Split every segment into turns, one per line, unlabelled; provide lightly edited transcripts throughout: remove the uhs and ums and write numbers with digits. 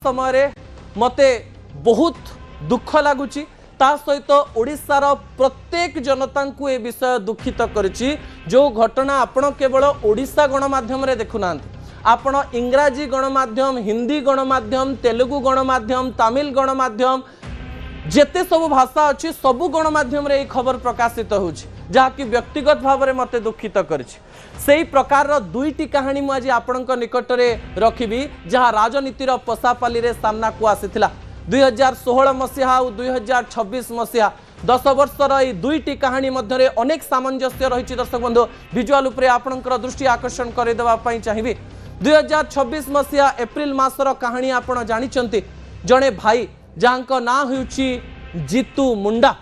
समय मते बहुत दुख लगुच सहित ओडिशार प्रत्येक जनता को ए विषय दुखित करिछि। जो घटना आपण केवल ओडिशा गणमाध्यम रे देखुना, आपण इंग्राजी गणमाध्यम, हिंदी गणमाध्यम, तेलुगु गणमाध्यम, तमिल गणमाध्यम, जेते सब भाषा अच्छी सबु गणमाध्यम रे खबर प्रकाशित होछि, जहाँकि व्यक्तिगत भाव में मते दुखित करिछि। सेही प्रकार दुईटी कहानी मुझे आपणक निकट में रखी जहाँ राजनीतिर पशापाली रे सामना को आसीथिला। 2016 मसीहा और 2026 मसीहा 10 वर्षर ये दुईटी कहानी मध्य अनेक सामंजस्य रही। दर्शक बंधु विजुआल उपरे आपणकर दृष्टि आकर्षण करदेवाई चाहिए। 2026 मसीहा एप्रिल मासर कहानी आपण जानिचंती। जड़े भाई जहाँ ना होउछि जीतू मुंडा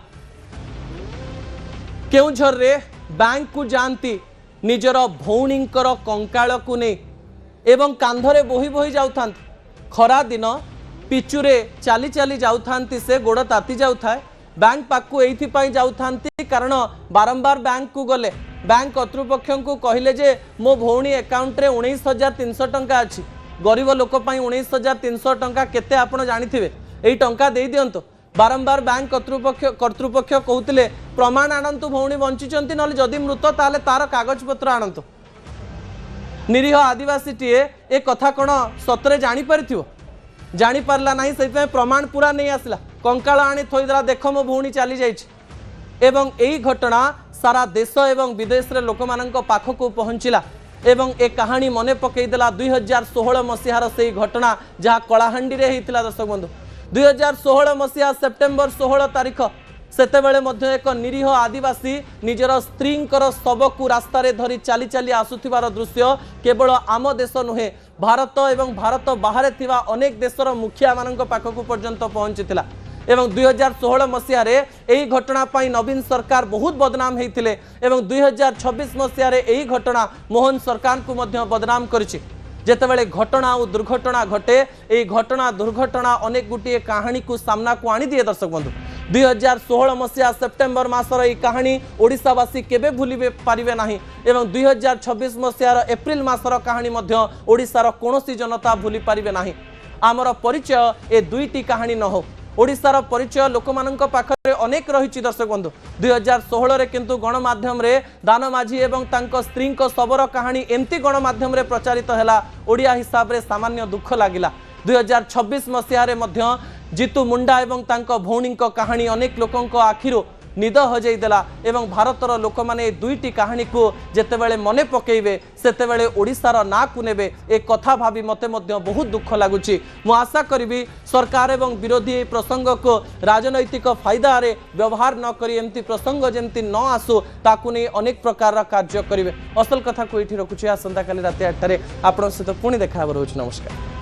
केउझर रे बैंक को जानती निजर भौणींकर कंकाल को नहीं एवं कांधरे बोही बोही जाउथां। खरा दिन पिचुरे चाली चाली जाउथांती, से गोड़ ताती जाउथाय। बैंक पाखु एइथिपाई जाउथांती कारण बारंबार बैंक को गले बैंक कर्तृपक्ष को कहले जे मो भौणी अकाउंट रे 19,300 टंका अछि। गरीब लोक पई 19,300 टंका केते आपण जानिथिबे, एई टंका देई दियंतो। बारंबार बैंक कर्तृपक्ष कहते प्रमाण आणंतु भौणी बंचिचंती, नले जदि मृत ताले तार कागज पत्र आणंतु। निरीह आदिवासी टीए ए कथा कोन सतरे जानि परिथिबो, जानि पारला नाही, सेइपय प्रमाण पूरा नहीं आसला। कंकाळ आनी थोइदरा, देख मो भौणी चली जाइछि। एवं एई घटना सारा देश एवं विदेश रे लोकमानंक पाखकु पहुंचिला एवं ए कहानी मने पकेइदेला 2016 मसीहार सेई घटना जहाँ कलाहांडी रे हेइतिला। दर्शक बंधु 2016 मसीहा सेप्टेम्बर 16 तारिख सेतेबेले मध्य एक निरीह आदिवासी निजर स्त्रींकर शव को रास्ता रे धरी चाली चाली आसुथिबार दृश्य केवल आम देश नुहे, भारत एवं भारत बाहर थिबा अनेक देशर मुखिया मानक पाखकु पर्यंत पहुंचीथिला। एवं 2016 मसीह एही घटना पाई नवीन सरकार बहुत बदनाम होइथिले एवं 2026 मसीह एही घटना मोहन सरकार को मध्य बदनाम करिछि। जेतेबेले घटना और दुर्घटना घटे, यही घटना दुर्घटना अनेक गुटिए कहानी को सामना को आनी दिए। दर्शक बंधु 2016 मसीहा सेप्टेम्बर मासर यह कहानी ओडिशावासी केबे भूलिबे पारिबे नाही एवं 2026 मसीहार एप्रिल मासर कहानी मध्य ओडिशार कोनोसी जनता भूली पारिबे नाही। आमर परिचय ए दुईटी कहानी न हो, ओडिशार परिचय लोकमानंक पाखरे अनेक रही। दर्शक बंधु 2016 रे किंतु गणमाध्यम रे दान माझी एवं तांको स्त्री को शबर कहानी एमती गणमाध्यम रे प्रचारित हैला, ओडिया हिसाब रे सामान्य दुख लागिला। 2026 मसीहा रे मध्य जीतू मुंडा एवं तांको भौणी कहानी अनेक लोकंक आखिरो निद हजई देला एवं भारतर लोक माने दुईटी कहानी को जेतेबेले मने पकेइबे सेतेबेले ओडिशार ना को नेबे ए कथा भाबी मते मध्य बहुत दुख लागुची। मु आशा करिबी सरकार एवं विरोधी ए प्रसंग को राजनैतिक फायदा रे व्यवहार न करी एमती प्रसंग जेमती न आसु ताकु नै अनेक प्रकार कार्य करिवे। असल कथा को एठी रखुची। आसंता काली रात 8 आपन सहित पुणी देखा रहउची। नमस्कार।